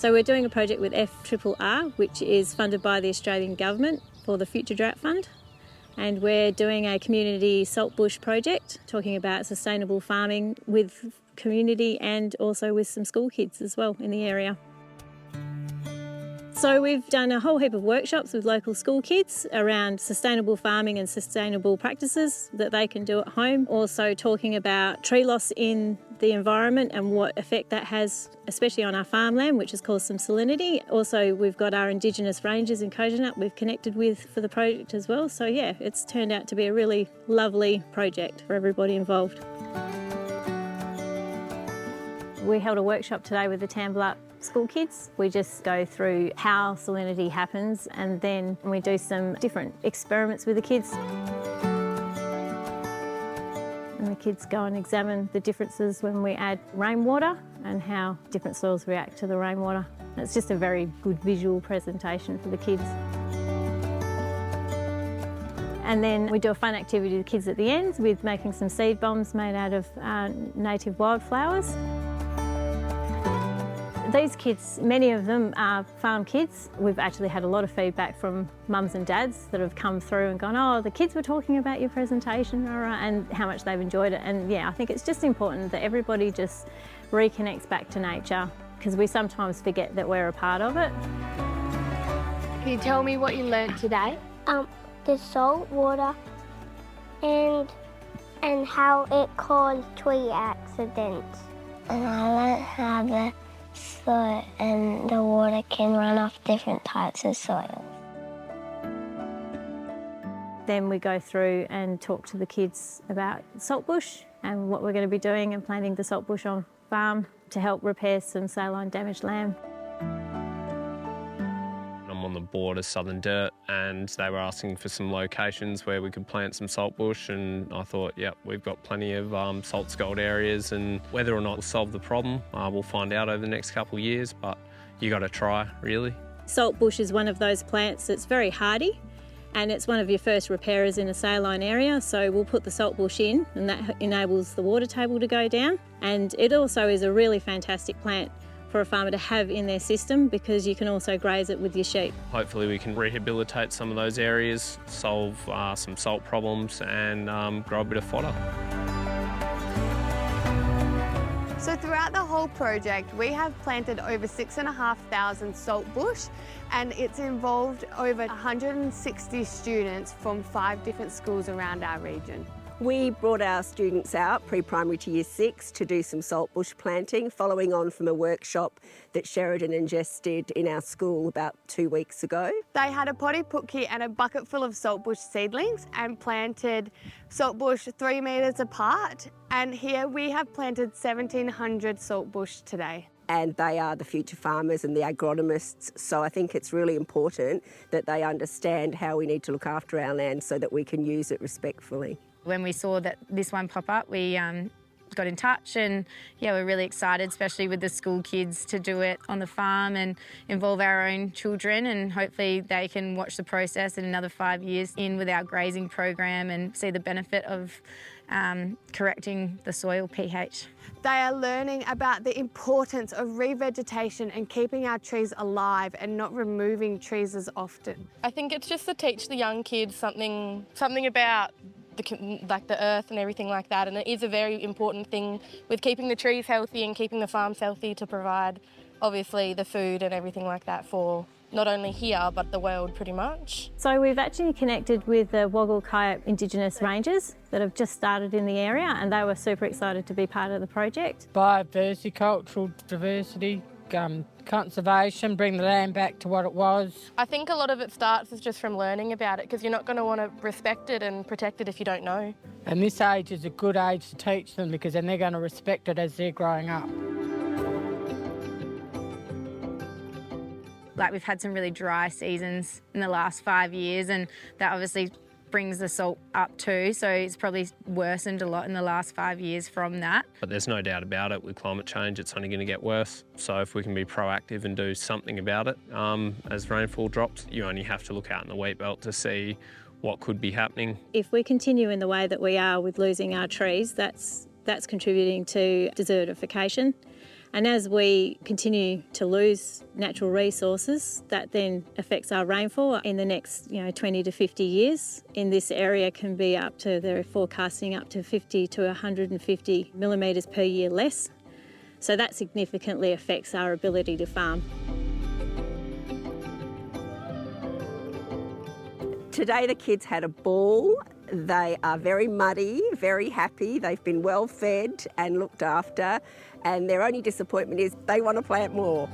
So we're doing a project with FRRR, which is funded by the Australian Government for the Future Drought Fund. And we're doing a community Saltbush project, talking about sustainable farming with community and also with some school kids as well in the area. So we've done a whole heap of workshops with local school kids around sustainable farming and sustainable practices that they can do at home. Also talking about tree loss in the environment and what effect that has, especially on our farmland, which has caused some salinity. Also, we've got our Indigenous rangers in Kojonup we've connected with for the project as well. So yeah, it's turned out to be a really lovely project for everybody involved. We held a workshop today with the Tambalup school kids. We just go through how salinity happens and then we do some different experiments with the kids. And the kids go and examine the differences when we add rainwater and how different soils react to the rainwater. It's just a very good visual presentation for the kids. And then we do a fun activity with the kids at the end with making some seed bombs made out of native wildflowers. These kids, many of them are farm kids. We've actually had a lot of feedback from mums and dads that have come through and gone, oh, the kids were talking about your presentation, and how much they've enjoyed it. And yeah, I think it's just important that everybody just reconnects back to nature because we sometimes forget that we're a part of it. Can you tell me what you learnt today? The salt water and how it caused tree accidents. And I learnt how the soil and the water can run off different types of soil. Then we go through and talk to the kids about Saltbush and what we're going to be doing and planting the Saltbush on farm to help repair some saline damaged land. I'm on the board of Southern Dirt and they were asking for some locations where we could plant some saltbush, and I thought, yep, we've got plenty of salt scald areas, and whether or not we'll solve the problem, we'll find out over the next couple of years, but you got to try, really. Saltbush is one of those plants that's very hardy and it's one of your first repairers in a saline area, so we'll put the saltbush in and that enables the water table to go down. And it also is a really fantastic plant for a farmer to have in their system because you can also graze it with your sheep. Hopefully we can rehabilitate some of those areas, solve some salt problems and grow a bit of fodder. So throughout the whole project, we have planted over 6,500 saltbush, and it's involved over 160 students from 5 different schools around our region. We brought our students out, pre-primary to year 6, to do some saltbush planting, following on from a workshop that Sheridan and Jess did in our school about 2 weeks ago. They had a potty put kit and a bucket full of saltbush seedlings and planted saltbush 3 metres apart. And here we have planted 1,700 saltbush today. And they are the future farmers and the agronomists, so I think it's really important that they understand how we need to look after our land so that we can use it respectfully. When we saw that this one pop up, we got in touch and yeah, we're really excited, especially with the school kids, to do it on the farm and involve our own children, and hopefully they can watch the process in another 5 years in with our grazing program and see the benefit of correcting the soil pH. They are learning about the importance of revegetation and keeping our trees alive and not removing trees as often. I think it's just to teach the young kids something about the earth and everything like that, and it is a very important thing with keeping the trees healthy and keeping the farms healthy to provide obviously the food and everything like that for not only here but the world pretty much. So we've actually connected with the Waggle Indigenous Rangers that have just started in the area, and they were super excited to be part of the project. Biodiversity, cultural diversity, conservation, bring the land back to what it was. I think a lot of it starts is just from learning about it, because you're not going to want to respect it and protect it if you don't know. And this age is a good age to teach them, because then they're going to respect it as they're growing up. Like, we've had some really dry seasons in the last 5 years, and that obviously brings the salt up too, so it's probably worsened a lot in the last 5 years from that. But there's no doubt about it, with climate change it's only going to get worse. So if we can be proactive and do something about it, as rainfall drops, you only have to look out in the wheat belt to see what could be happening. If we continue in the way that we are with losing our trees, that's contributing to desertification. And as we continue to lose natural resources, that then affects our rainfall in the next 20 to 50 years. In this area can be they're forecasting up to 50 to 150 millimetres per year less. So that significantly affects our ability to farm. Today the kids had a ball. They are very muddy, very happy. They've been well fed and looked after, and their only disappointment is they want to plant more.